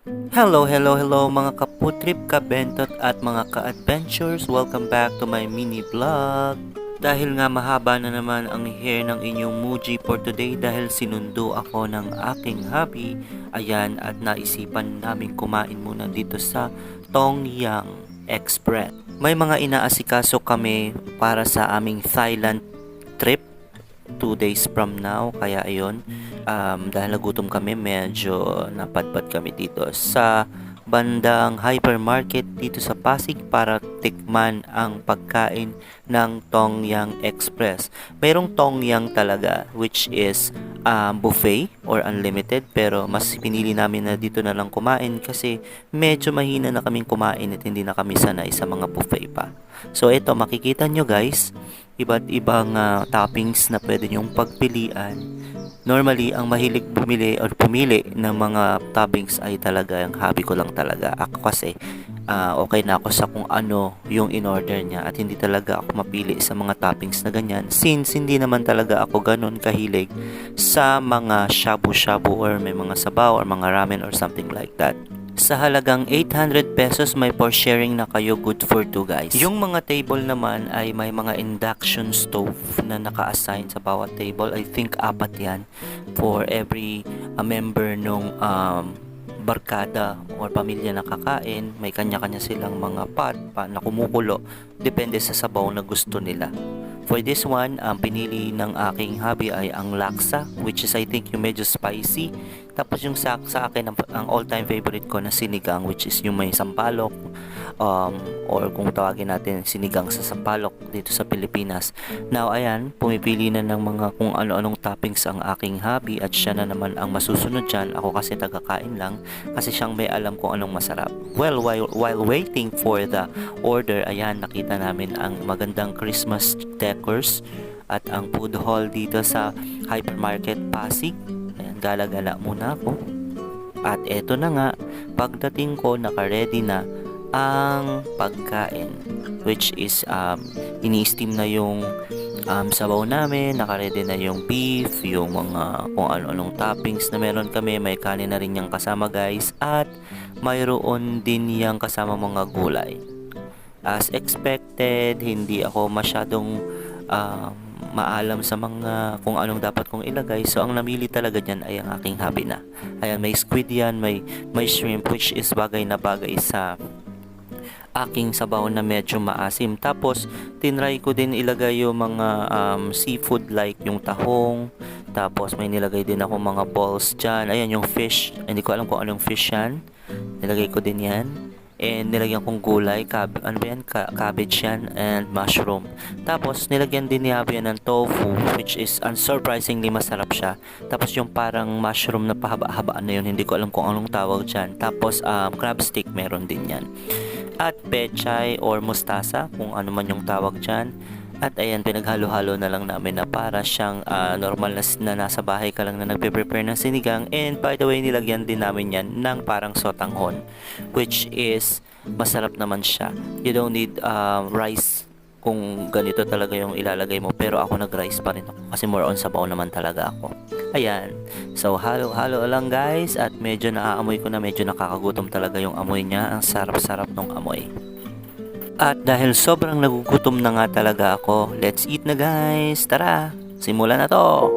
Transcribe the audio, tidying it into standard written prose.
Hello mga kaputrip, kabentot at mga ka-adventures. Welcome back to my mini vlog. Dahil nga mahaba na naman ang hair ng inyong Muji for today dahil sinundo ako ng aking hubby. Ayan, at naisipan namin kumain muna dito sa Tongyang Express. May mga inaasikaso kami para sa aming Thailand trip 2 days from now, kaya ayun, dahil nagutom kami, medyo napadpad kami dito sa bandang hypermarket dito sa Pasig para tikman ang pagkain ng Tongyang Express. Mayroong Tongyang talaga, which is buffet or unlimited, pero mas pinili namin na dito na lang kumain kasi medyo mahina na kaming kumain at hindi na kami sanay sa mga buffet pa. So ito, makikita nyo guys, iba't ibang toppings na pwede nyong pagpilian. Normally, ang mahilig bumili or pumili ng mga toppings ay talaga ang hobby ko lang talaga. Ako kasi okay na ako sa kung ano yung in-order niya at hindi talaga ako mapili sa mga toppings na ganyan since hindi naman talaga ako ganun kahilig sa mga shabu-shabu or may mga sabaw or mga ramen or something like that. Sa halagang 800 pesos may for sharing na kayo, good for 2 guys. Yung mga table naman ay may mga induction stove na naka-assign sa bawat table. I think 4 yan for every member nung barkada or pamilya na kakain. May kanya-kanya silang mga pot na kumukulo. Depende sa sabaw na gusto nila. For this one, ang pinili ng aking hubby ay ang laksa, which is I think yung medyo spicy. Tapos yung sa akin, ang all-time favorite ko na sinigang, which is yung may sampalok, or kung tawagin natin sinigang sa sampalok dito sa Pilipinas. Now, ayan, pumipili na ng mga kung ano-anong toppings ang aking hubby at siya na naman ang masusunod dyan. Ako kasi tagakain lang kasi siyang may alam kung anong masarap. Well, while waiting for the order, ayan, nakita namin ang magandang Christmas decors at ang food hall dito sa Hypermarket Pasig. Ayan, gala-gala muna ako. At eto na nga, pagdating ko, naka-ready na ang pagkain, which is ini-steam na yung sabaw namin, naka-ready na yung beef, yung mga kung ano-anong toppings na meron kami. May kanin na rin yung kasama guys, at mayroon din yung kasama mga gulay. As expected, hindi ako masyadong maalam sa mga kung anong dapat kong ilagay. So, ang namili talaga dyan ay ang aking hubby na. Ayan, may squid yan, may shrimp, which is bagay na bagay sa aking sabaw na medyo maasim. Tapos, tinry ko din ilagay yung mga seafood like yung tahong. Tapos, may nilagay din ako mga balls dyan. Ayan, yung fish. Hindi ko alam kung anong fish yan. Nilagay ko din yan. And nilagyan kong gulay, cabbage yan, and mushroom. Tapos nilagyan din ni Abby ng tofu, which is unsurprisingly masarap siya. Tapos yung parang mushroom na pahaba-haba na yun, hindi ko alam kung anong tawag dyan. Tapos crab stick meron din yan. At pechay or mustasa, kung ano man yung tawag dyan. At ayan, pinaghalo-halo na lang namin na para siyang normal na nasa bahay ka lang na nagpe-prepare ng sinigang. And by the way, nilagyan din namin yan ng parang sotanghon, which is masarap naman siya. You don't need rice kung ganito talaga yung ilalagay mo. Pero ako nag-rice pa rin ako kasi more on sabaw naman talaga ako. Ayan. So, halo-halo lang guys. At medyo naaamoy ko na, medyo nakakagutom talaga yung amoy niya. Ang sarap-sarap ng amoy. At dahil sobrang nagugutom na nga talaga ako, let's eat na guys! Tara, simulan na to!